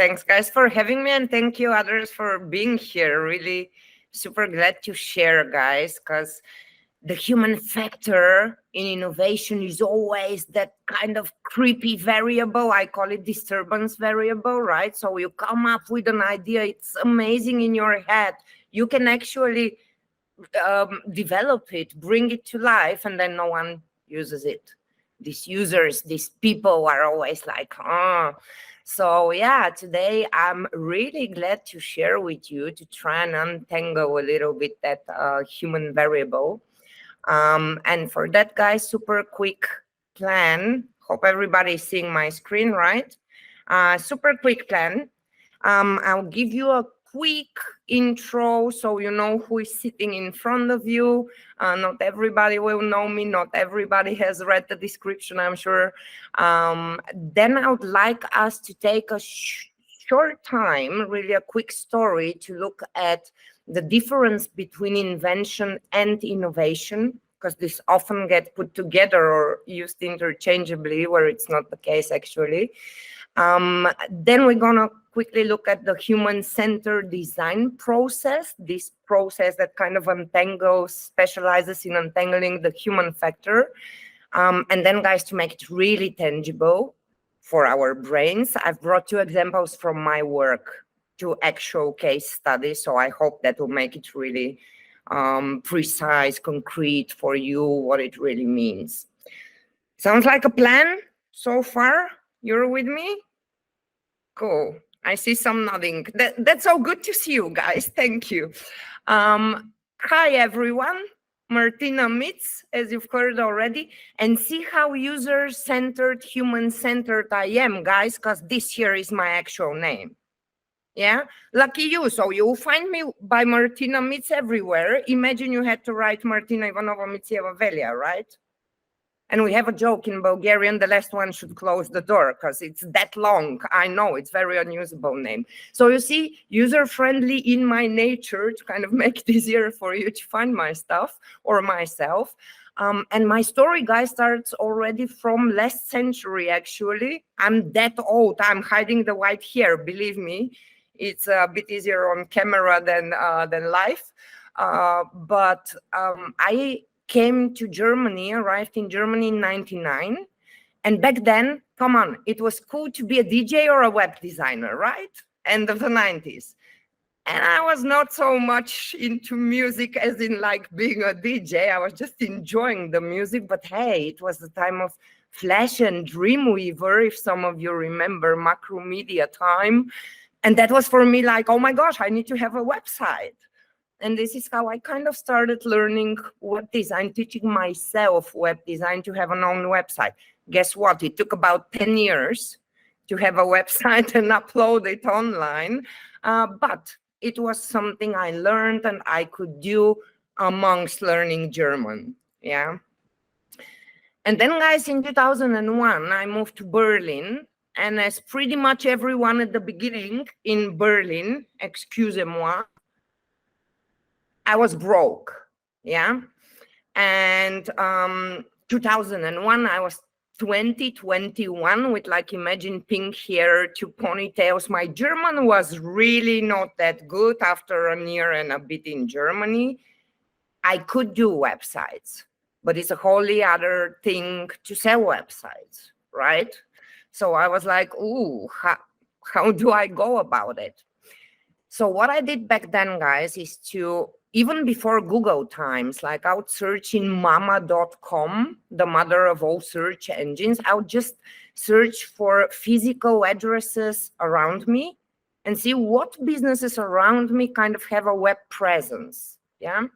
Thanks, guys, for having me, and thank you others for being here. Really super glad to share, guys, because the human factor in innovation is always that kind of creepy variable. I call it disturbance variable, right? So you come up with an idea, it's amazing in your head. You can actually develop it, bring it to life, and then no one uses it. These users, these people are always like, oh. So yeah, today I'm really glad to share with you to try and untangle a little bit that human variable. And for that, guys, super quick plan. Hope everybody's seeing my screen, right? Super quick plan. I'll give you a quick intro so you know who is sitting in front of you. Not everybody will know me. Not everybody has read the description, I'm sure. Then I would like us to take a short time, really a quick story, to look at the difference between invention and innovation, because this often gets put together or used interchangeably, where it's not the case actually. Then we're gonna quickly look at the human-centered design process, this process that kind of specializes in untangling the human factor. And then, guys, to make it really tangible for our brains, I've brought 2 examples from my work, 2 actual case studies. So I hope that will make it really precise, concrete for you, what it really means. Sounds like a plan so far? You're with me? Cool. I see some nodding. That's so good to see you guys. Thank you. Hi, everyone. Martina Mitz, as you've heard already, and see how user-centered, human-centered I am, guys, because this here is my actual name. Yeah, lucky you. So you'll find me by Martina Mitz everywhere. Imagine you had to write Martina Ivanova Mitsieva Velia, right? And we have a joke in Bulgarian, the last one should close the door because it's that long. I know, it's very unusable name. So you see, user-friendly in my nature to kind of make it easier for you to find my stuff or myself. And my story, guys, starts already from last century, actually. I'm that old. I'm hiding the white hair, believe me. It's a bit easier on camera than live. But I came to Germany, arrived in Germany in 99. And back then, come on, it was cool to be a DJ or a web designer, right? End of the 90s. And I was not so much into music as in like being a DJ. I was just enjoying the music. But hey, it was the time of Flash and Dreamweaver, if some of you remember, Macromedia time. And that was for me like, oh my gosh, I need to have a website. And this is how I kind of started learning web design, teaching myself web design to have an own website. Guess what? It took about 10 years to have a website and upload it online. But it was something I learned and I could do amongst learning German. Yeah. And then, guys, in 2001, I moved to Berlin. And as pretty much everyone at the beginning in Berlin, excusez-moi, I was broke, yeah? And 2001, I was 21 with like, imagine pink hair, 2 ponytails. My German was really not that good after a year and a bit in Germany. I could do websites, but it's a wholly other thing to sell websites, right? So I was like, ooh, how do I go about it? So what I did back then, guys, is to, even before Google times, like I would search in mama.com, the mother of all search engines. I would just search for physical addresses around me and see what businesses around me kind of have a web presence, yeah?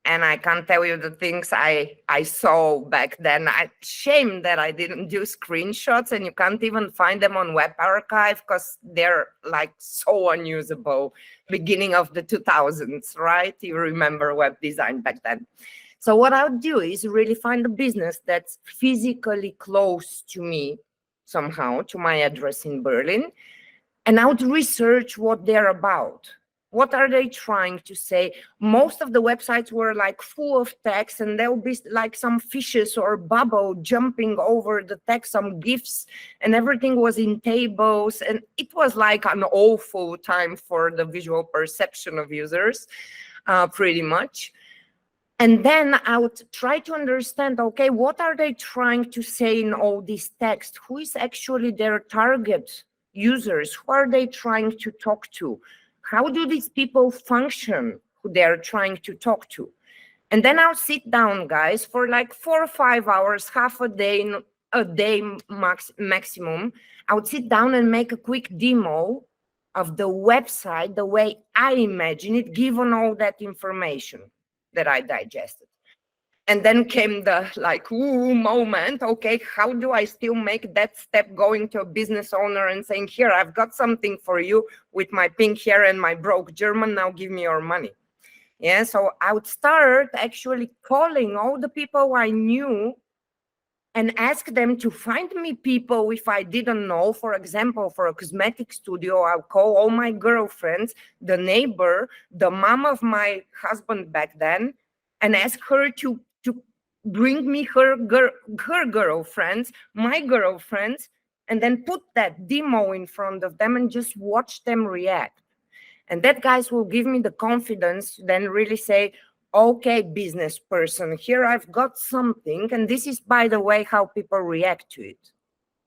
And I can't tell you the things I saw back then. Shame that I didn't do screenshots, and you can't even find them on Web Archive because they're like so unusable. Beginning of the 2000s, right? You remember web design back then. So what I would do is really find a business that's physically close to me somehow, to my address in Berlin. And I would research what they're about. What are they trying to say? Most of the websites were like full of text, and there'll be like some fishes or bubble jumping over the text, some GIFs, and everything was in tables. And it was like an awful time for the visual perception of users, pretty much. And then I would try to understand, okay, what are they trying to say in all this text? Who is actually their target users? Who are they trying to talk to? How do these people function who they're trying to talk to? And then I'll sit down, guys, for like 4 or 5 hours, half a day maximum. I would sit down and make a quick demo of the website the way I imagine it, given all that information that I digested. And then came the like, ooh, moment. Okay, how do I still make that step going to a business owner and saying, here, I've got something for you with my pink hair and my broke German, now give me your money. Yeah, so I would start actually calling all the people I knew and ask them to find me people if I didn't know. For example, for a cosmetic studio, I'll call all my girlfriends, the neighbor, the mom of my husband back then, and ask her to bring me her girlfriends, my girlfriends, and then put that demo in front of them and just watch them react. And that, guys, will give me the confidence to then really say, okay, business person, here I've got something. And this is, by the way, how people react to it.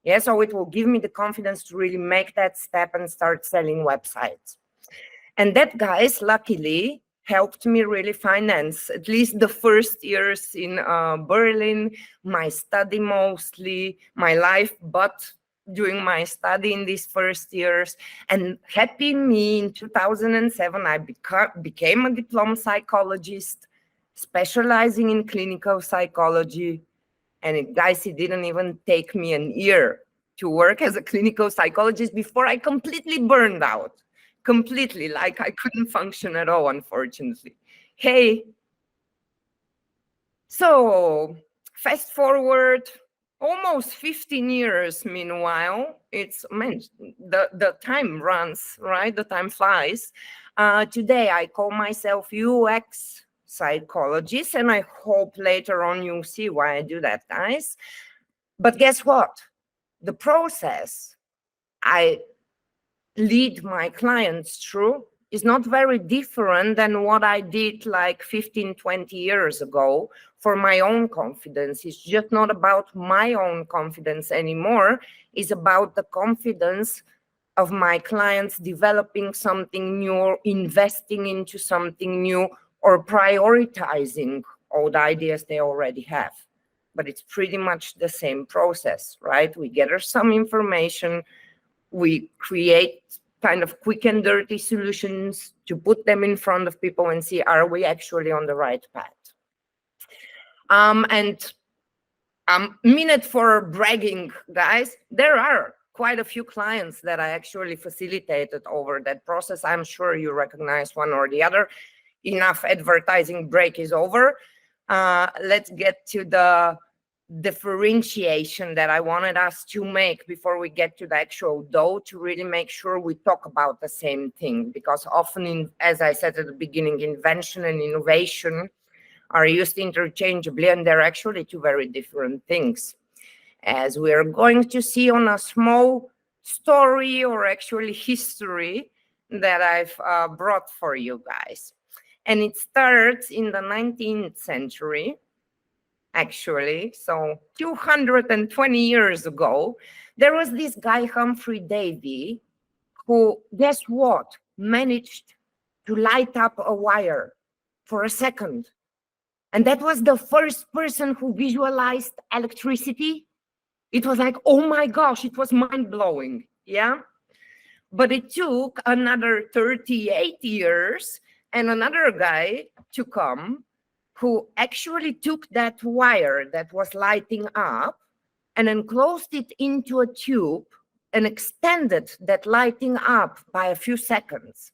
Yeah, so it will give me the confidence to really make that step and start selling websites. And that, guys, luckily helped me really finance at least the first years in Berlin, my study mostly, my life, but during my study in these first years. And happy me, in 2007, I became a diploma psychologist, specializing in clinical psychology. And it, guys, it didn't even take me an year to work as a clinical psychologist before I completely burned out. Completely, like I couldn't function at all, unfortunately. Hey, so fast forward almost 15 years. Meanwhile, it's, man, the time runs, right? The time flies. Today, I call myself UX psychologist, and I hope later on you'll see why I do that, guys. But guess what? The process I lead my clients through is not very different than what I did like 15, 20 years ago for my own confidence. It's just not about my own confidence anymore. It's about the confidence of my clients developing something new, or investing into something new, or prioritizing all the ideas they already have. But it's pretty much the same process, right? We gather some information, we create kind of quick and dirty solutions to put them in front of people and see, are we actually on the right path? And minute for bragging, guys, there are quite a few clients that I actually facilitated over that process. I'm sure you recognize one or the other. Enough advertising break is over. Let's get to the differentiation that I wanted us to make before we get to the actual dough, to really make sure we talk about the same thing. Because often, as I said at the beginning, invention and innovation are used interchangeably, and they're actually two very different things. As we are going to see on a small story, or actually history, that I've brought for you guys. And it starts in the 19th century. Actually, so 220 years ago, there was this guy, Humphrey Davy, who, guess what, managed to light up a wire for a second. And that was the first person who visualized electricity. It was like, oh my gosh, it was mind-blowing, yeah? But it took another 38 years and another guy to come who actually took that wire that was lighting up and enclosed it into a tube and extended that lighting up by a few seconds.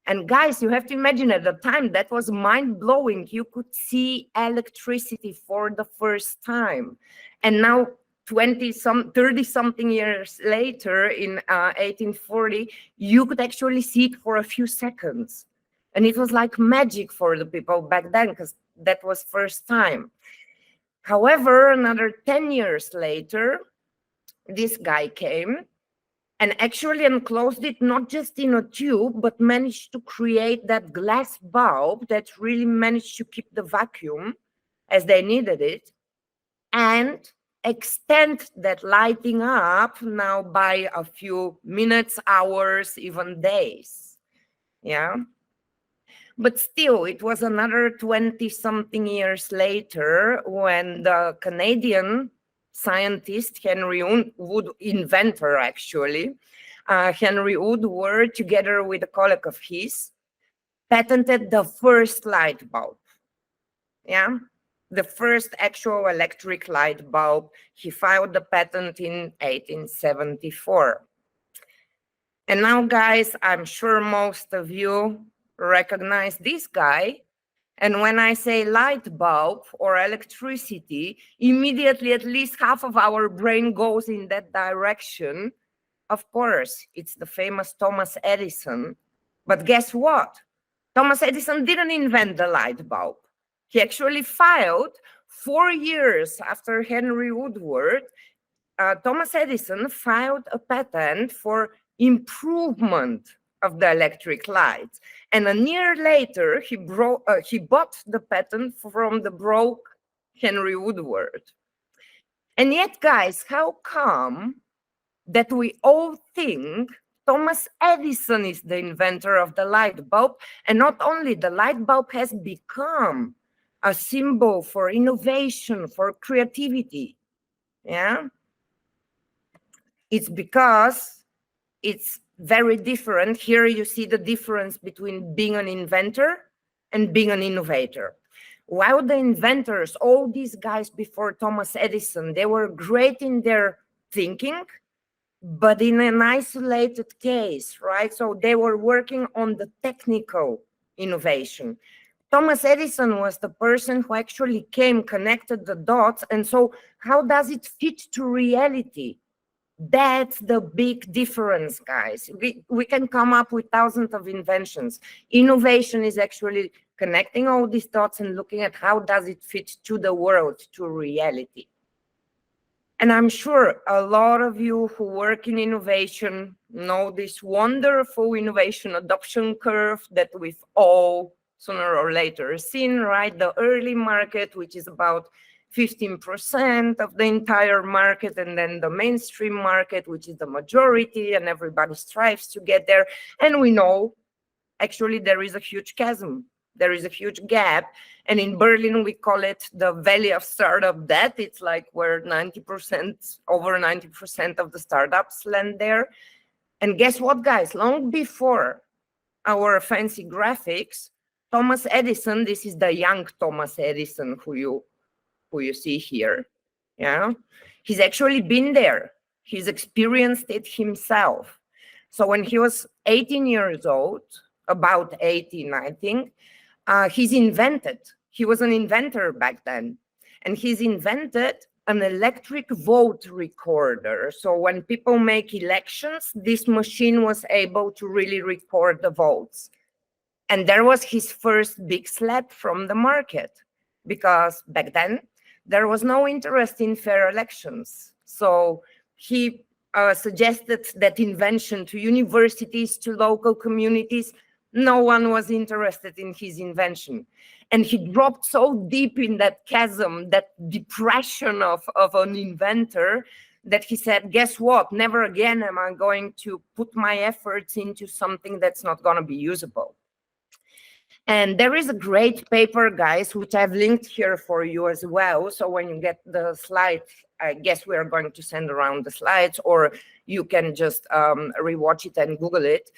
And guys, you have to imagine, at the time, that was mind-blowing. You could see electricity for the first time. And now 30-something years later, in 1840, you could actually see it for a few seconds. And it was like magic for the people back then, because that was first time. However, another 10 years later, this guy came and actually enclosed it not just in a tube, but managed to create that glass bulb that really managed to keep the vacuum as they needed it, and extend that lighting up now by a few minutes, hours, even days. Yeah. But still, it was another 20 something years later when the Canadian scientist Henry Wood, inventor actually, Henry Woodward, together with a colleague of his, patented the first light bulb. Yeah, the first actual electric light bulb. He filed the patent in 1874. And now, guys, I'm sure most of you recognize this guy. And when I say light bulb or electricity, immediately at least half of our brain goes in that direction. Of course, it's the famous Thomas Edison. But guess what? Thomas Edison didn't invent the light bulb. He actually filed 4 years after Henry Woodward. Thomas Edison filed a patent for improvement of the electric lights. And a year later, he bought the patent from the broke Henry Woodward. And yet, guys, how come that we all think Thomas Edison is the inventor of the light bulb? And not only the light bulb has become a symbol for innovation, for creativity. Yeah. It's because it's very different. Here you see the difference between being an inventor and being an innovator. While the inventors, all these guys before Thomas Edison, they were great in their thinking, but in an isolated case, right? So they were working on the technical innovation. Thomas Edison was the person who actually connected the dots. And so how does it fit to reality? That's the big difference, guys. We can come up with thousands of inventions. Innovation is actually connecting all these dots and looking at how does it fit to the world, to reality. And I'm sure a lot of you who work in innovation know this wonderful innovation adoption curve that we've all sooner or later seen, right? The early market, which is about 15% of the entire market, and then the mainstream market, which is the majority, and everybody strives to get there. And we know, actually, there is a huge chasm. There is a huge gap. And in Berlin, we call it the valley of startup debt. It's like where 90%, over 90% of the startups land there. And guess what, guys? Long before our fancy graphics, Thomas Edison, this is the young Thomas Edison who you see here, yeah, he's actually been there. He's experienced it himself. So when he was 18 years old, about 18, I think, he was an inventor back then, and he's invented an electric vote recorder. So when people make elections, this machine was able to really record the votes. And there was his first big slap from the market, because back then, there was no interest in fair elections. So he suggested that invention to universities, to local communities. No one was interested in his invention. And he dropped so deep in that chasm, that depression of an inventor, that he said, guess what? Never again am I going to put my efforts into something that's not going to be usable. And there is a great paper, guys, which I've linked here for you as well. So when you get the slides, I guess we are going to send around the slides, or you can just rewatch it and Google it.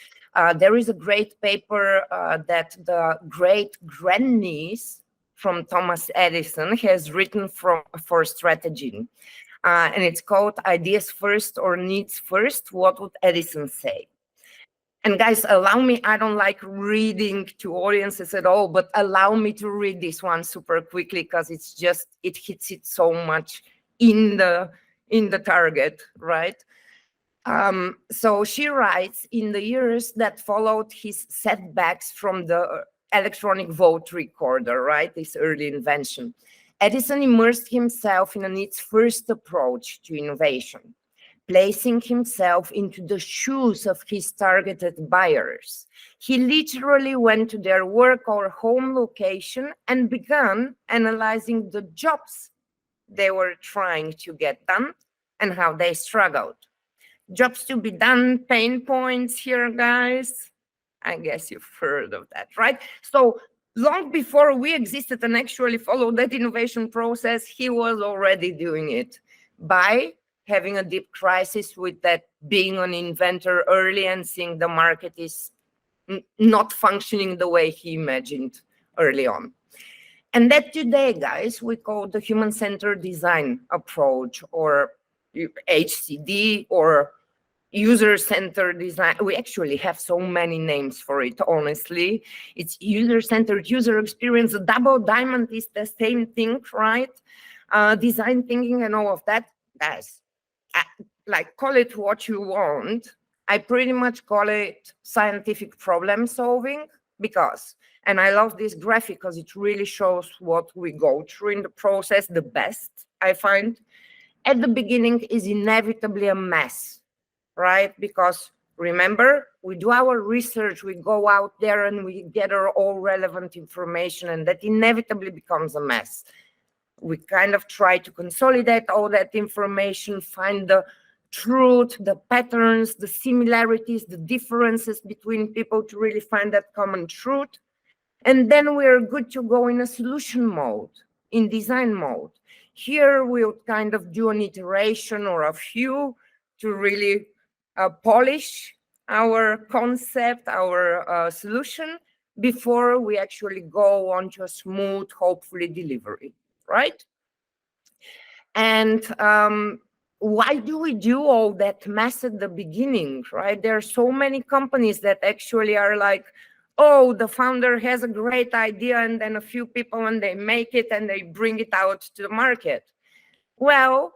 There is a great paper that the great grandniece from Thomas Edison has written for Strategy. And it's called Ideas First or Needs First. What would Edison say? And guys, allow me, I don't like reading to audiences at all, but allow me to read this one super quickly, because it's just, it hits it so much in the target, right? So she writes, in the years that followed his setbacks from the electronic vote recorder, right, this early invention, Edison immersed himself in its first approach to innovation, placing himself into the shoes of his targeted buyers. He literally went to their work or home location and began analyzing the jobs they were trying to get done and how they struggled. Jobs to be done, pain points here, guys. I guess you've heard of that, right? So long before we existed and actually followed that innovation process, he was already doing it by having a deep crisis with that being an inventor early and seeing the market is not functioning the way he imagined early on. And that today, guys, we call the human-centered design approach, or HCD, or user-centered design. We actually have so many names for it, honestly. It's user-centered, user experience. The double diamond is the same thing, right? Design thinking and all of that. Guys, like, call it what you want. I pretty much call it scientific problem solving, because, and I love this graphic because it really shows what we go through in the process the best, I find. At the beginning is inevitably a mess, right? Because remember, we do our research, we go out there and we gather all relevant information, and that inevitably becomes a mess. We kind of try to consolidate all that information, find the truth, the patterns, the similarities, the differences between people to really find that common truth. And then we're good to go in a solution mode, in design mode. Here we'll kind of do an iteration or a few to really polish our concept, our solution, before we actually go on to a smooth, hopefully, delivery, right? And why do we do all that mess at the beginning, right? There are so many companies that actually are like, oh, the founder has a great idea, and then a few people, and they make it and they bring it out to the market. Well,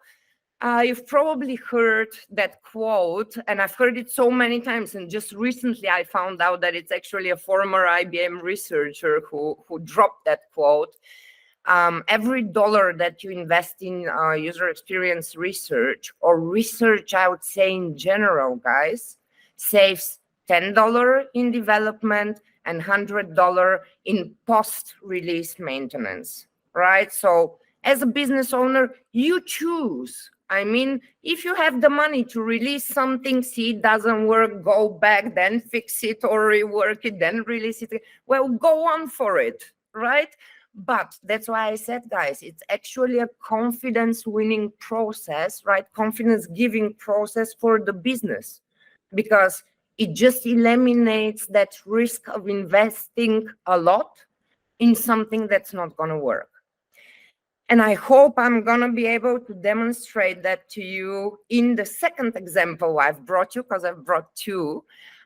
you've probably heard that quote, and I've heard it so many times, and just recently I found out that it's actually a former IBM researcher who dropped that quote. Every dollar that you invest in user experience research, or research, I would say in general, guys, saves $10 in development and $100 in post-release maintenance, right? So as a business owner, you choose. I mean, if you have the money to release something, see it doesn't work, go back, then fix it or rework it, then release it. Well, go on for it, right? But that's why I said, guys, it's actually a confidence-winning process, right? Confidence-giving process for the business, because it just eliminates that risk of investing a lot in something that's not going to work. And I hope I'm going to be able to demonstrate that to you in the second example I've brought you, because I've brought two,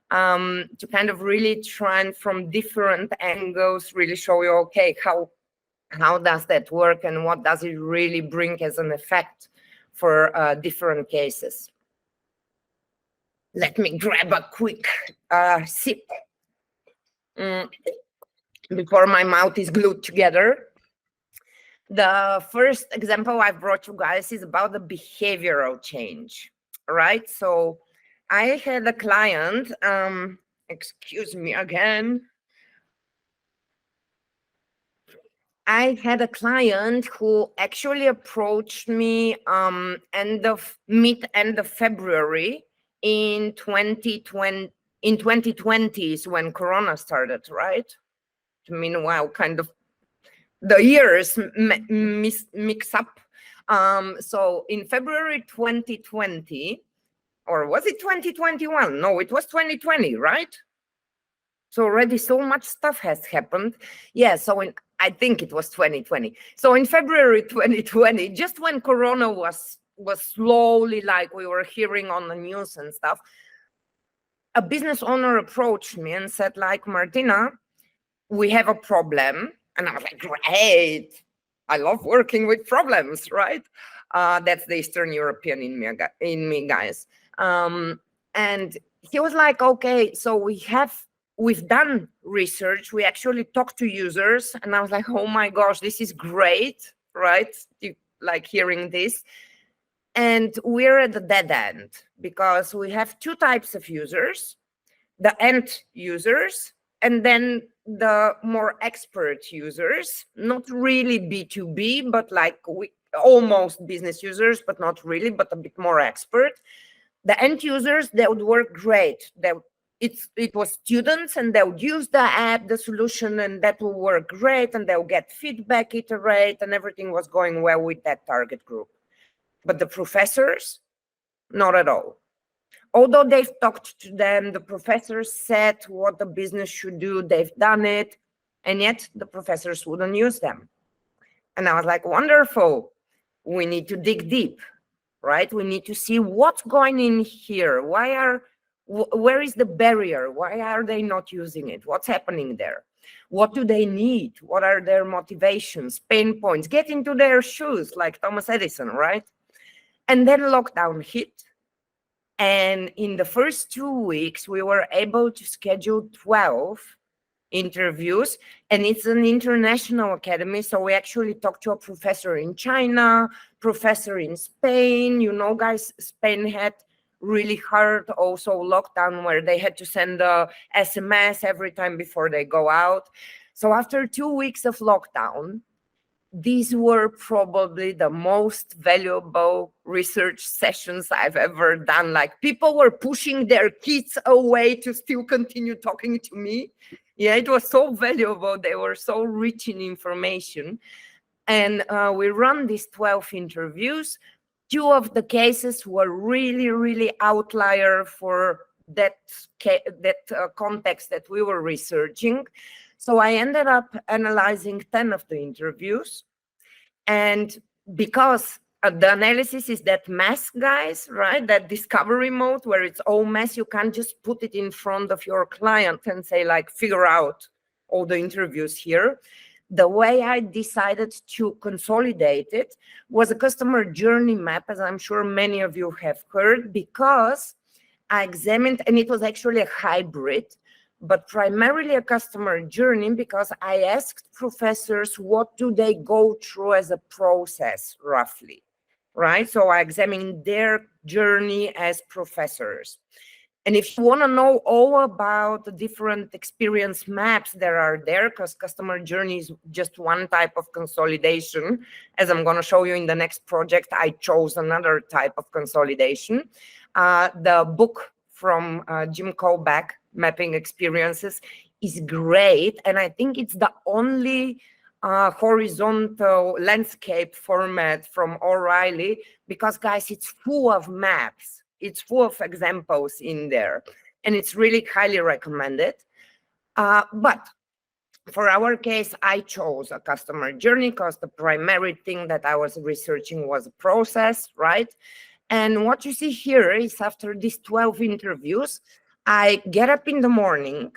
to kind of really try and from different angles really show you, okay, how does that work and what does it really bring as an effect for different cases. Let me grab a quick sip before my mouth is glued together. The first example I've brought you guys is about the behavioral change, right? So I had a client, excuse me again. I had a client who actually approached me end of February in 2020. In 2020 is when Corona started, right? Meanwhile, kind of the years mix up. So in February 2020, or was it 2021? No, it was 2020, right? So already so much stuff has happened. Yeah, so I think it was 2020. So in February 2020, just when Corona was slowly, like we were hearing on the news and stuff, a business owner approached me and said, like, Martina, we have a problem. And I was like, great. I love working with problems, right? That's the Eastern European in me, guys. And he was like, okay, so we've done research. We actually talked to users. And I was like, oh my gosh, this is great, right? Like hearing this. And we're at the dead end because we have two types of users, the end users, and then the more expert users, not really B2B, but like almost business users, but not really, but a bit more expert. The end users, they would work great. It was students, and they would use the app, the solution, and that will work great, and they'll get feedback, iterate, and everything was going well with that target group. But the professors, not at all. Although they've talked to them, the professors said what the business should do, they've done it, and yet the professors wouldn't use them. And I was like, wonderful, we need to dig deep, right? We need to see what's going in here. Where is the barrier? Why are they not using it? What's happening there? What do they need? What are their motivations, pain points? Get into their shoes, like Thomas Edison, right? And then lockdown hit. And in the first 2 weeks, we were able to schedule 12 interviews. And it's an international academy. So we actually talked to a professor in China, professor in Spain. You know, guys, Spain had really hard also lockdown where they had to send a SMS every time before they go out. So after 2 weeks of lockdown, these were probably the most valuable research sessions I've ever done. Like, people were pushing their kids away to still continue talking to me. Yeah, it was so valuable. They were so rich in information. And we run these 12 interviews. 2 of the cases were really, really outlier for that context that we were researching. So I ended up analyzing 10 of the interviews. And because the analysis is that mess, guys, right? That discovery mode where it's all mess, you can't just put it in front of your client and say, like, figure out all the interviews here. The way I decided to consolidate it was a customer journey map, as I'm sure many of you have heard, because I examined, and it was actually a hybrid, but primarily a customer journey, because I asked professors what do they go through as a process, roughly, right? So I examined their journey as professors. And if you want to know all about the different experience maps that are there, because customer journey is just one type of consolidation, as I'm going to show you in the next project, I chose another type of consolidation. The book from Jim Colback, Mapping Experiences, is great. And I think it's the only horizontal landscape format from O'Reilly, because, guys, it's full of maps. It's full of examples in there, and it's really highly recommended. But for our case, I chose a customer journey because the primary thing that I was researching was a process, right? And what you see here is after these 12 interviews, I get up in the morning,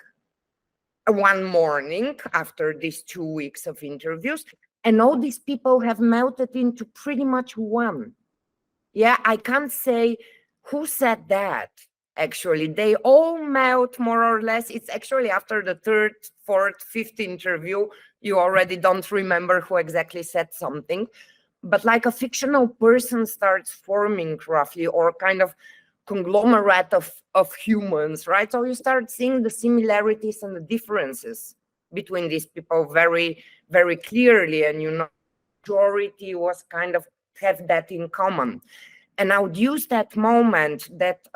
one morning after these 2 weeks of interviews, and all these people have melted into pretty much one. Yeah, I can't say who said that. Actually, they all melt more or less. It's actually after the 3rd, 4th, 5th interview, you already don't remember who exactly said something. But like a fictional person starts forming roughly, or kind of conglomerate of humans, right? So you start seeing the similarities and the differences between these people very, very clearly. And, you know, majority was kind of have that in common. And I would use that moment, that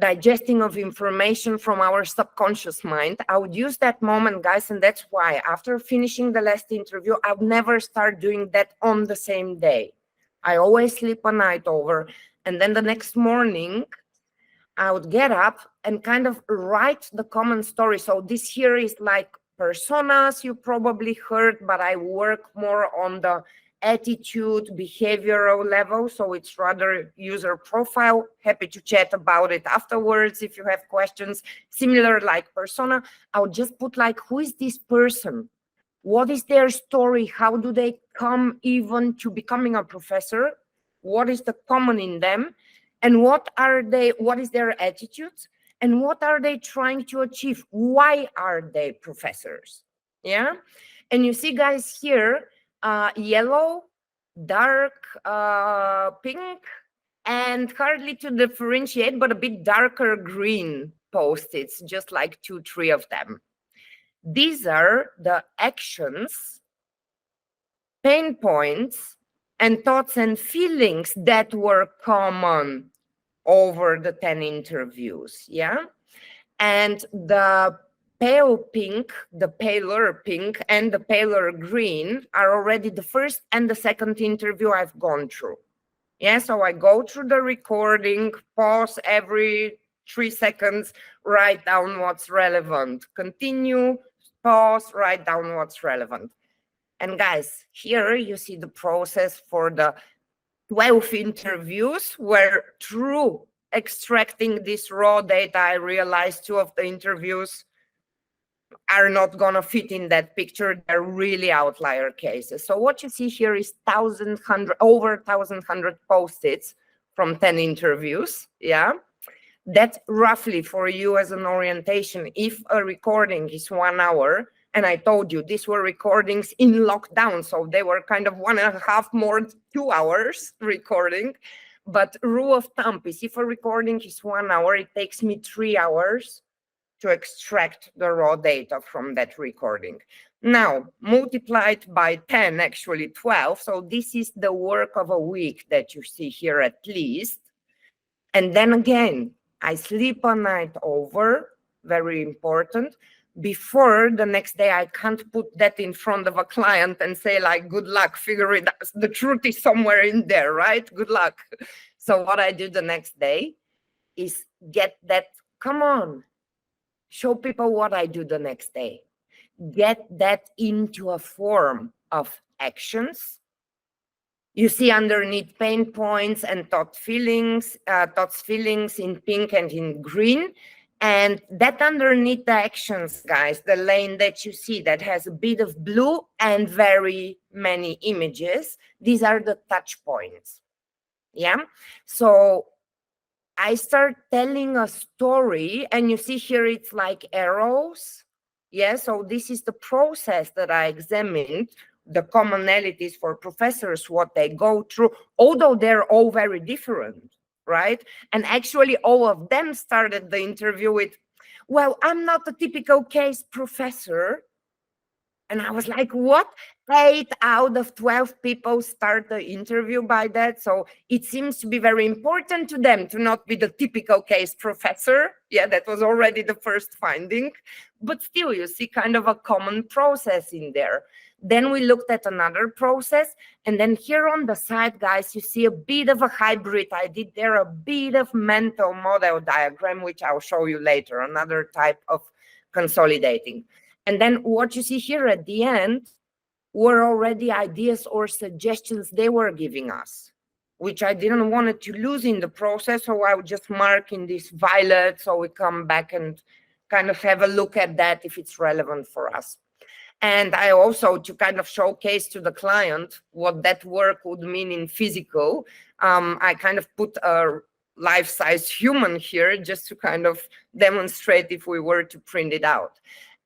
digesting of information from our subconscious mind. I would use that moment, guys, and that's why after finishing the last interview, I would never start doing that on the same day. I always sleep a night over, and then the next morning, I would get up and kind of write the common story. So this here is like personas you probably heard, but I work more on the attitude, behavioral level. So it's rather user profile. Happy to chat about it afterwards if you have questions. Similar like persona, I would just put like, who is this person? What is their story? How do they come even to becoming a professor? What is the common in them? and what is their attitudes, and what are they trying to achieve? Why are they professors? Yeah. And you see, guys, here, yellow, dark pink, and hardly to differentiate, but a bit darker green post-its, just like 2-3 of them. These are the actions, pain points, and thoughts and feelings that were common over the 10 interviews. Yeah. And the pale pink, the paler pink, and the paler green are already the first and the second interview I've gone through. Yeah, so I go through the recording, pause every 3 seconds, write down what's relevant, continue, pause, write down what's relevant. And guys, here you see the process for the 12 interviews, where through extracting this raw data, I realized 2 of the interviews are not going to fit in that picture. They're really outlier cases. So what you see here is over 1,100 post-its from 10 interviews. Yeah. That's roughly, for you as an orientation, if a recording is 1 hour, and I told you these were recordings in lockdown, so they were kind of 1.5 more 2 hours recording. But rule of thumb is, if a recording is 1 hour, it takes me 3 hours to extract the raw data from that recording. Now, multiplied by 10, actually 12. So this is the work of a week that you see here at least. And then again, I sleep a night over, very important. Before the next day, I can't put that in front of a client and say, like, good luck, figure it out. The truth is somewhere in there, right? Good luck. So what I do the next day is get that, come on, show people what I do the next day. Get that into a form of actions. You see underneath pain points and thoughts, feelings in pink and in green. And that underneath the actions, guys, the lane that you see that has a bit of blue and very many images, these are the touch points. Yeah. So I start telling a story, and you see here it's like arrows. Yeah, so this is the process that I examined, the commonalities for professors, what they go through, although they're all very different, right? And actually all of them started the interview with, well, I'm not a typical case professor. And I was like, what? 8 out of 12 people start the interview by that. So it seems to be very important to them to not be the typical case professor. Yeah, that was already the first finding. But still, you see kind of a common process in there. Then we looked at another process. And then here on the side, guys, you see a bit of a hybrid. I did there a bit of mental model diagram, which I'll show you later, another type of consolidating. And then what you see here at the end were already ideas or suggestions they were giving us, which I didn't want it to lose in the process. So I would just mark in this violet, so we come back and kind of have a look at that if it's relevant for us. And I also, to kind of showcase to the client what that work would mean in physical, I kind of put a life-size human here just to kind of demonstrate if we were to print it out.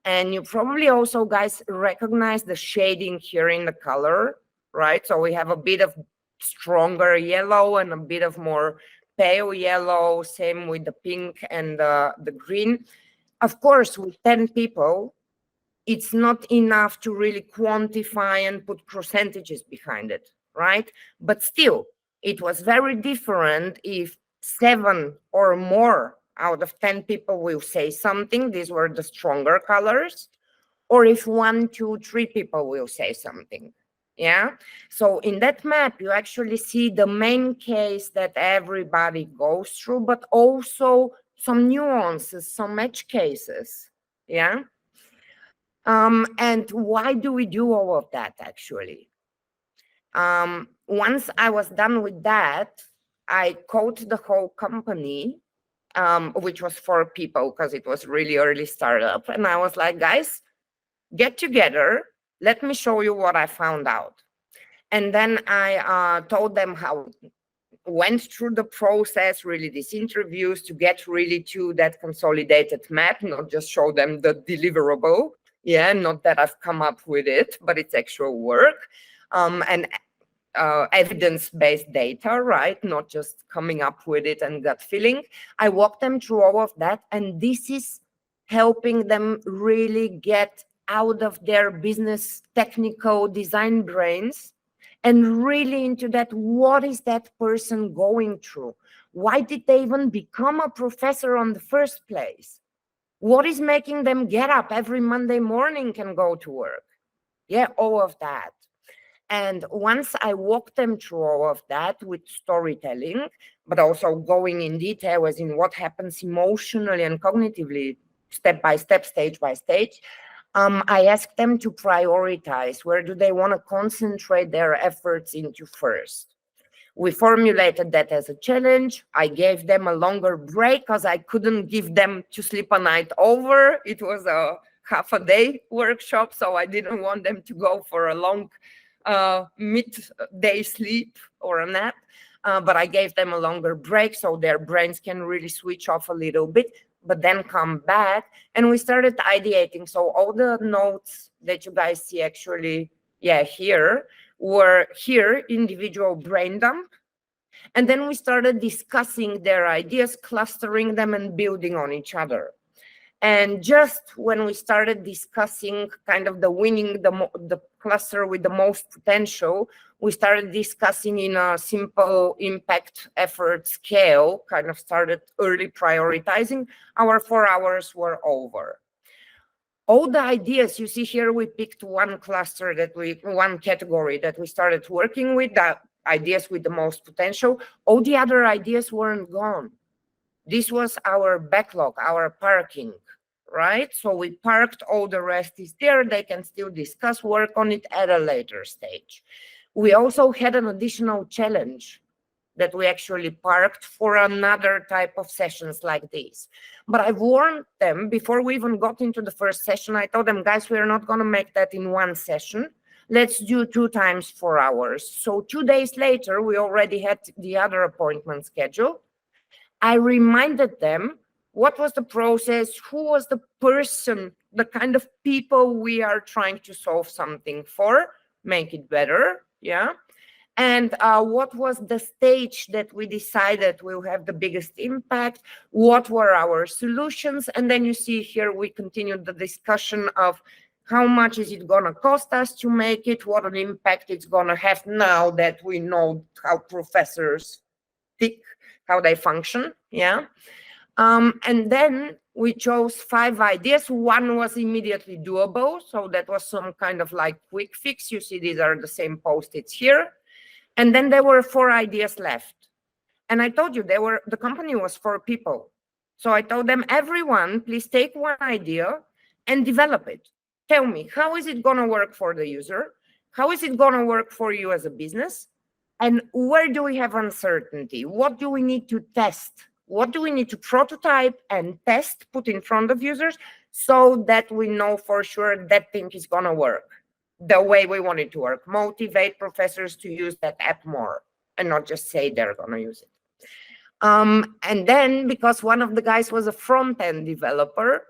And you probably also, guys, recognize the shading here in the color, right? So we have a bit of stronger yellow and a bit of more pale yellow, same with the pink and the green. Of course, with 10 people, it's not enough to really quantify and put percentages behind it, right? But still, it was very different if 7 or more out of 10 people will say something. These were the stronger colors. Or if 1, 2, 3 people will say something. Yeah. So in that map, you actually see the main case that everybody goes through, but also some nuances, some edge cases. Yeah. And why do we do all of that actually? Once I was done with that, I called the whole company, which was 4 people because it was really early startup. And I was like, guys, get together. Let me show you what I found out. And then I told them how went through the process, really these interviews, to get really to that consolidated map, not just show them the deliverable. Yeah, not that I've come up with it, but it's actual work. And evidence-based data, right? Not just coming up with it and gut feeling. I walk them through all of that, and this is helping them really get out of their business technical design brains and really into that, what is that person going through? Why did they even become a professor on the first place? What is making them get up every Monday morning and go to work? Yeah, all of that. And once I walk them through all of that with storytelling, but also going in detail as in what happens emotionally and cognitively, step by step, stage by stage, I ask them to prioritize. Where do they want to concentrate their efforts into first? We formulated that as a challenge. I gave them a longer break because I couldn't give them to sleep a night over. It was a half a day workshop, so I didn't want them to go for a long midday sleep or a nap. But I gave them a longer break so their brains can really switch off a little bit, but then come back. And we started ideating. So all the notes that you guys see actually, here, were here, individual brain dump. And then we started discussing their ideas, clustering them and building on each other. And just when we started discussing kind of the winning, the cluster with the most potential, we started discussing in a simple impact effort scale, kind of started early prioritizing. Our 4 hours were over. All the ideas you see here, we picked one cluster one category that we started working with, the ideas with the most potential. All the other ideas weren't gone. This was our backlog, our parking, right? So we parked, all the rest is there. They can still discuss, work on it at a later stage. We also had an additional challenge that we actually parked for another type of sessions like this. But I warned them before we even got into the first session. I told them, guys, we're not going to make that in one session. Let's do 2 times 4 hours. So 2 days later, we already had the other appointment scheduled. I reminded them what was the process, who was the person, the kind of people we are trying to solve something for, make it better, yeah? And what was the stage that we decided will have the biggest impact, what were our solutions, and then you see here we continued the discussion of how much is it gonna cost us to make it, what an impact it's gonna have now that we know how professors think, how they function, yeah? And then we chose 5 ideas. One was immediately doable, so that was some kind of like quick fix. You see these are the same post-its here. And then there were 4 ideas left. And I told you the company was 4 people. So I told them, everyone, please take one idea and develop it. Tell me, how is it gonna work for the user? How is it gonna work for you as a business? And where do we have uncertainty? What do we need to test? What do we need to prototype and test, put in front of users so that we know for sure that thing is gonna work the way we want it to work, motivate professors to use that app more and not just say they're gonna use it. And then because one of the guys was a front-end developer,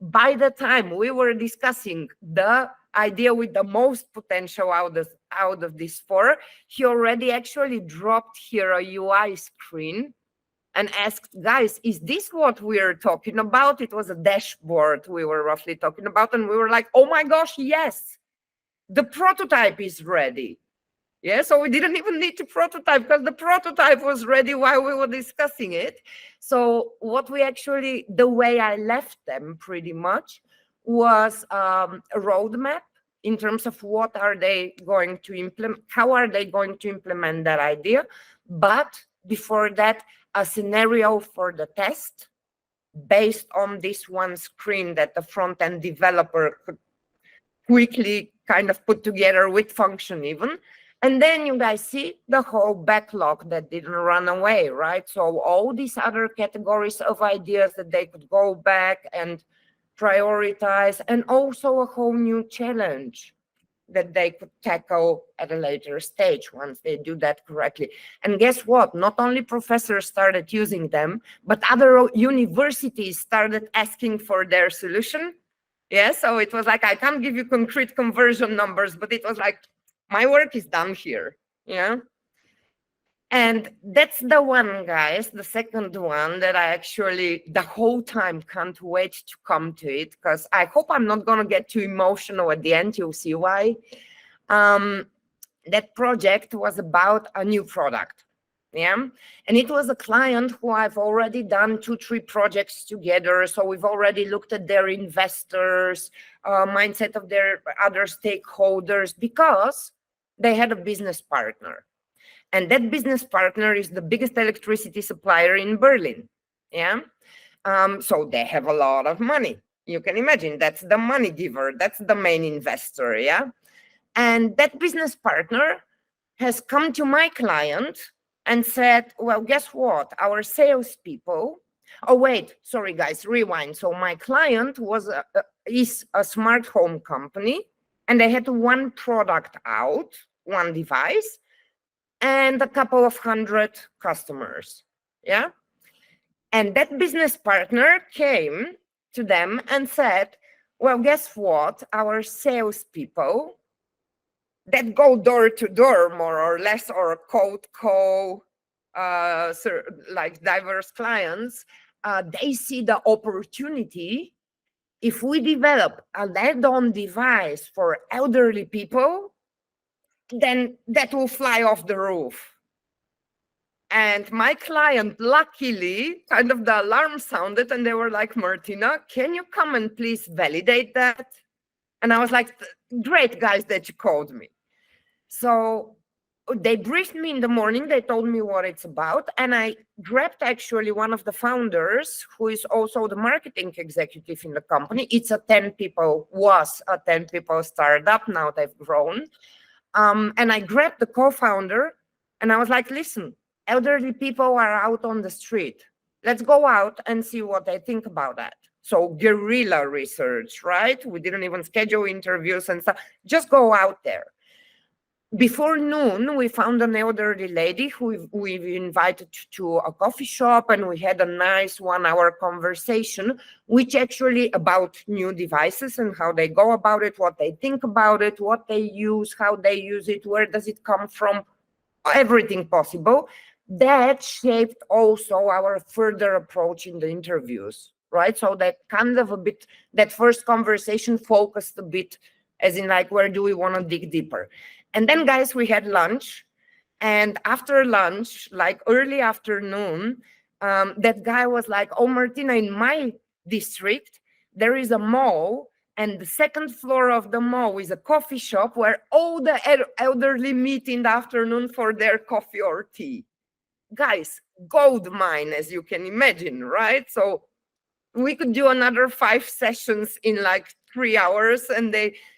by the time we were discussing the idea with the most potential out of these 4, he already actually dropped here a UI screen and asked, guys, is this what we're talking about? It was a dashboard we were roughly talking about. And we were like, oh my gosh, yes, the prototype is ready. Yeah, so we didn't even need to prototype because the prototype was ready while we were discussing it. So what we actually, the way I left them pretty much was a roadmap in terms of what are they going to implement, how are they going to implement that idea. But before that, a scenario for the test based on this one screen that the front-end developer could quickly kind of put together with function even. And then you guys see the whole backlog that didn't run away, right? So all these other categories of ideas that they could go back and prioritize, and also a whole new challenge. that they could tackle at a later stage once they do that correctly. And guess what? Not only professors started using them, but other universities started asking for their solution. Yeah, so it was like, I can't give you concrete conversion numbers, but it was like, my work is done here. Yeah. And that's the one, guys, the second one that I actually the whole time can't wait to come to it, because I hope I'm not going to get too emotional at the end. You'll see why. That project was about a new product. Yeah. And it was a client who I've already done 2-3 projects together. So we've already looked at their investors, mindset of their other stakeholders, because they had a business partner. And that business partner is the biggest electricity supplier in Berlin. Yeah. So they have a lot of money. You can imagine that's the money giver. That's the main investor. Yeah. And that business partner has come to my client and said, well, guess what? Our salespeople. Oh, wait, sorry, guys, rewind. So my client is a smart home company, and they had one product out, one device, and a couple of 100 customers. Yeah. And that business partner came to them and said, well, guess what? Our salespeople that go door to door, more or less, or cold call, like diverse clients, they see the opportunity. If we develop an add-on device for elderly people, then that will fly off the roof. And my client, luckily, kind of the alarm sounded, and they were like, Martina, can you come and please validate that? And I was like, great, guys, that you called me. So they briefed me in the morning. They told me what it's about. And I grabbed actually one of the founders, who is also the marketing executive in the company. It's was a 10 people startup. Now they've grown. And I grabbed the co-founder, and I was like, listen, elderly people are out on the street. Let's go out and see what they think about that. So guerrilla research, right? We didn't even schedule interviews and stuff. Just go out there. Before noon, we found an elderly lady who we've invited to a coffee shop, and we had a nice 1-hour conversation, which actually about new devices and how they go about it, what they think about it, what they use, how they use it, where does it come from, everything possible. That shaped also our further approach in the interviews, right? So that kind of that first conversation focused a bit as in like, where do we want to dig deeper? And then, guys, we had lunch. And after lunch, like early afternoon, that guy was like, oh, Martina, in my district, there is a mall. And the second floor of the mall is a coffee shop where all the elderly meet in the afternoon for their coffee or tea. Guys, gold mine, as you can imagine, right? So we could do another 5 sessions in like 3 hours, and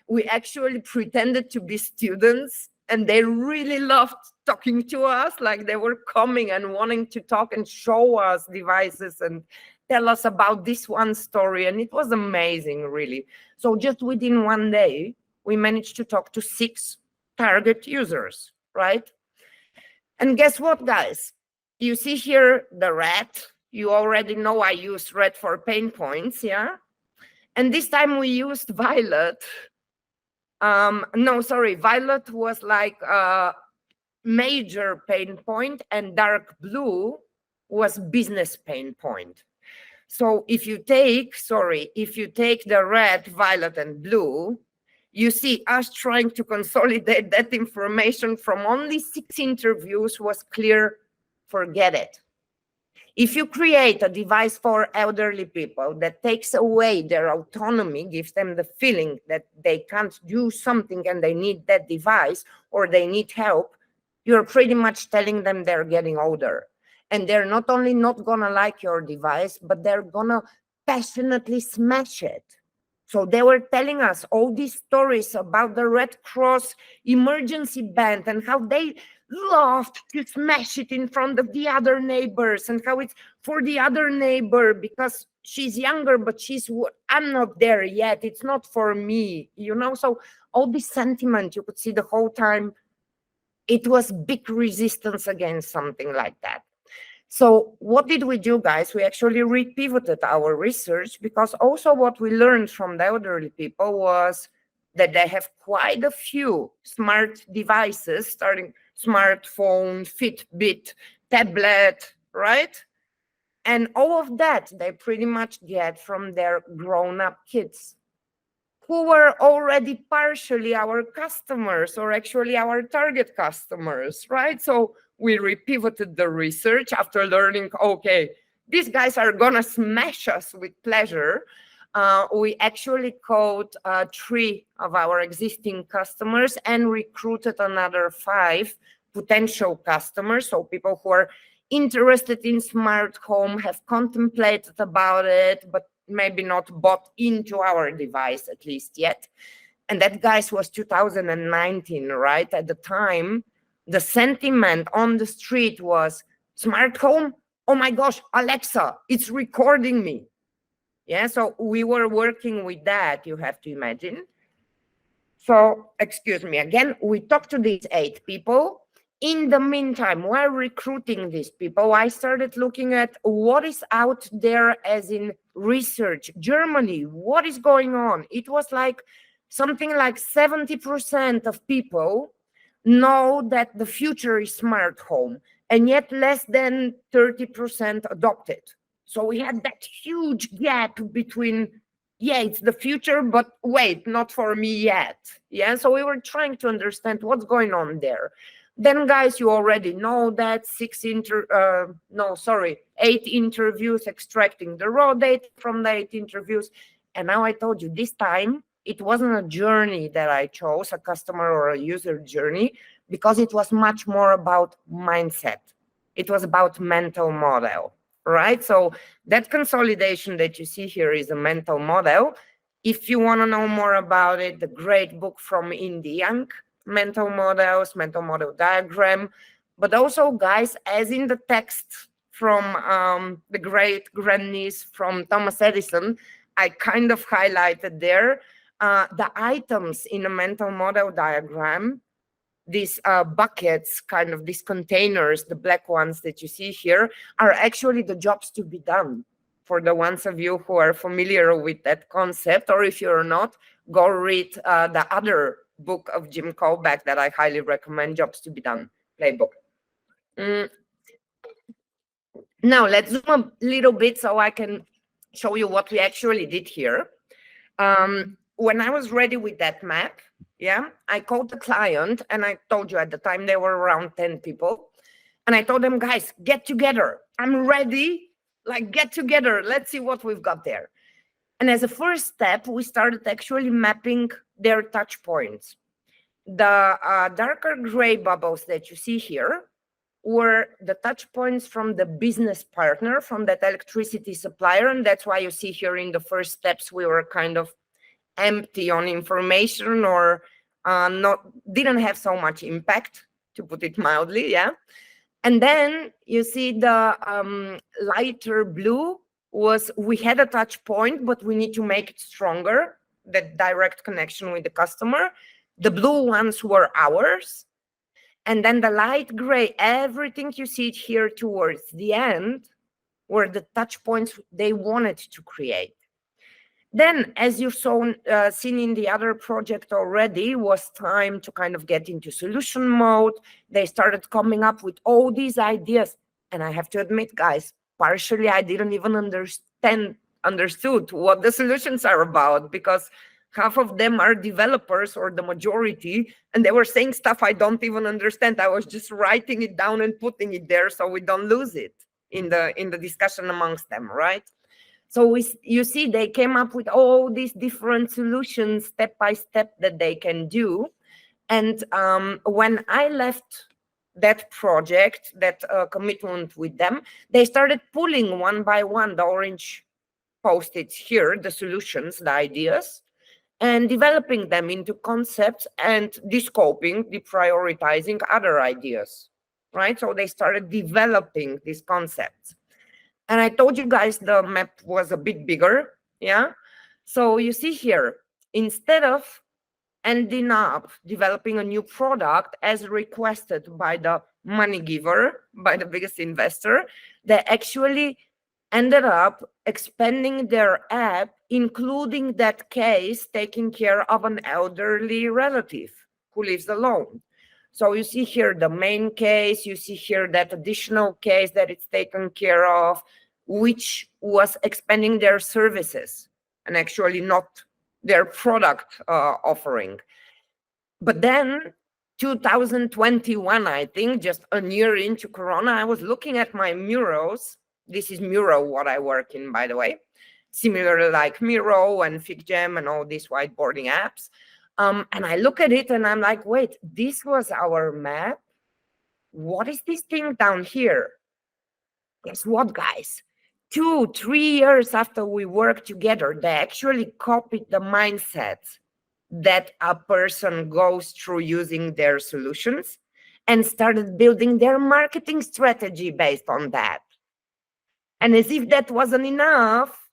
we actually pretended to be students, and they really loved talking to us. Like they were coming and wanting to talk and show us devices and tell us about this one story. And it was amazing, really. So just within 1 day, we managed to talk to 6 target users, right? And guess what, guys? You see here the red. You already know I use red for pain points, yeah? And this time we used violet. Violet was like a major pain point, and dark blue was business pain point. So if you take the red, violet, and blue, you see us trying to consolidate that information from only 6 interviews was clear, forget it. If you create a device for elderly people that takes away their autonomy, gives them the feeling that they can't do something and they need that device or they need help, you're pretty much telling them they're getting older. And they're not only not gonna like your device, but they're gonna passionately smash it. So they were telling us all these stories about the Red Cross emergency band and how they loved to smash it in front of the other neighbors and how it's for the other neighbor because she's younger, but I'm not there yet. It's not for me, So all this sentiment, you could see the whole time, it was big resistance against something like that. So what did we do, guys? We actually repivoted our research, because also what we learned from the elderly people was that they have quite a few smart devices, starting smartphone, Fitbit, tablet, right? And all of that they pretty much get from their grown-up kids, who were already partially our customers, or actually our target customers, right? So we repivoted the research after learning, okay, these guys are gonna smash us with pleasure. We actually called 3 of our existing customers and recruited another 5 potential customers, so people who are interested in smart home, have contemplated about it, but maybe not bought into our device at least yet. And that, guys, was 2019, right? At the time, the sentiment on the street was smart home. Oh my gosh, Alexa, it's recording me. Yeah, so we were working with that, you have to imagine. So, excuse me, again, we talked to these 8 people. In the meantime, while recruiting these people, I started looking at what is out there as in research. Germany, what is going on? It was like something like 70% of people know that the future is smart home, and yet less than 30% adopt it. So we had that huge gap between, yeah, it's the future, but wait, not for me yet. Yeah, so we were trying to understand what's going on there. Then, guys, you already know that 8 interviews, extracting the raw data from the 8 interviews. And now I told you, this time it wasn't a journey that I chose, a customer or a user journey, because it was much more about mindset. It was about mental model, right? So that consolidation that you see here is a mental model. If you want to know more about it, the great book from Indy Young, mental models, mental model diagram, but also, guys, as in the text from the great grandniece from Thomas Edison, I kind of highlighted there the items in a mental model diagram. These buckets, kind of these containers, the black ones that you see here, are actually the jobs to be done. For the ones of you who are familiar with that concept, or if you're not, go read the other book of Jim Colbeck that I highly recommend, Jobs to be Done Playbook. Now let's zoom a little bit so I can show you what we actually did here. When I was ready with that map, yeah, I called the client, and I told you at the time they were around 10 people. And I told them, guys, get together. I'm ready. Like, get together. Let's see what we've got there. And as a first step, we started actually mapping their touch points. The darker gray bubbles that you see here were the touch points from the business partner, from that electricity supplier. And that's why you see here in the first steps, we were kind of empty on information, or didn't have so much impact, to put it mildly, yeah. And then you see the lighter blue was, we had a touch point, but we need to make it stronger, that direct connection with the customer. The blue ones were ours. And then the light gray, everything you see here towards the end, were the touch points they wanted to create. Then, as you've seen in the other project already, was time to kind of get into solution mode. They started coming up with all these ideas. And I have to admit, guys, partially I didn't even understood what the solutions are about, because half of them are developers, or the majority, and they were saying stuff I don't even understand. I was just writing it down and putting it there so we don't lose it in the discussion amongst them, right? So you see, they came up with all these different solutions, step by step, that they can do. And when I left that project, that commitment with them, they started pulling one by one the orange Post-its here, the solutions, the ideas, and developing them into concepts and descoping, deprioritizing other ideas, right? So they started developing these concepts. And I told you guys the map was a bit bigger. Yeah. So you see here, instead of ending up developing a new product as requested by the money giver, by the biggest investor, they actually ended up expanding their app, including that case taking care of an elderly relative who lives alone. So you see here the main case, you see here that additional case that it's taken care of, which was expanding their services and actually not their product offering. But then 2021, I think, just a year into Corona, I was looking at my Muros. This is Miro, what I work in, by the way. Similar like Miro and FigJam and all these whiteboarding apps. And I look at it and I'm like, wait, this was our map? What is this thing down here? Guess what, guys? 2-3 years after we worked together, they actually copied the mindset that a person goes through using their solutions and started building their marketing strategy based on that. And as if that wasn't enough,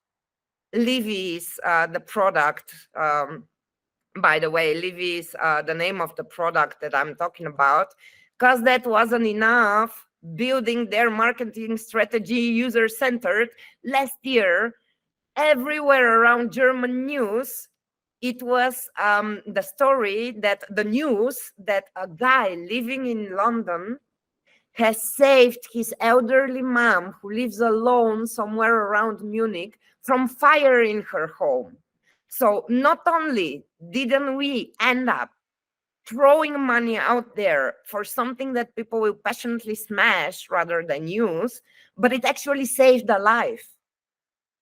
Livy's the product, by the way, Livy's the name of the product that I'm talking about, because that wasn't enough, building their marketing strategy user-centered. Last year, everywhere around German news, it was the story that the news that a guy living in London has saved his elderly mom who lives alone somewhere around Munich from fire in her home. So not only didn't we end up throwing money out there for something that people will passionately smash rather than use, but it actually saved a life,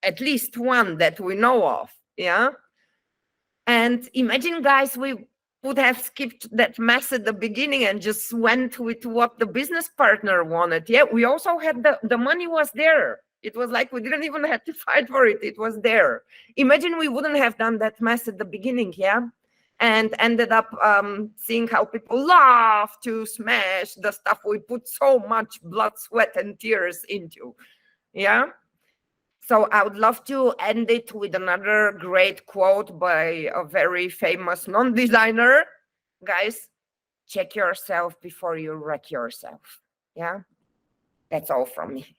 at least one that we know of. Yeah. And imagine, guys, we would have skipped that mess at the beginning and just went with what the business partner wanted. Yeah, we also had the money was there. It was like we didn't even have to fight for it. It was there. Imagine we wouldn't have done that mess at the beginning, yeah? And ended up seeing how people love to smash the stuff we put so much blood, sweat, and tears into, yeah? So I would love to end it with another great quote by a very famous non-designer. Guys, check yourself before you wreck yourself. Yeah, that's all from me.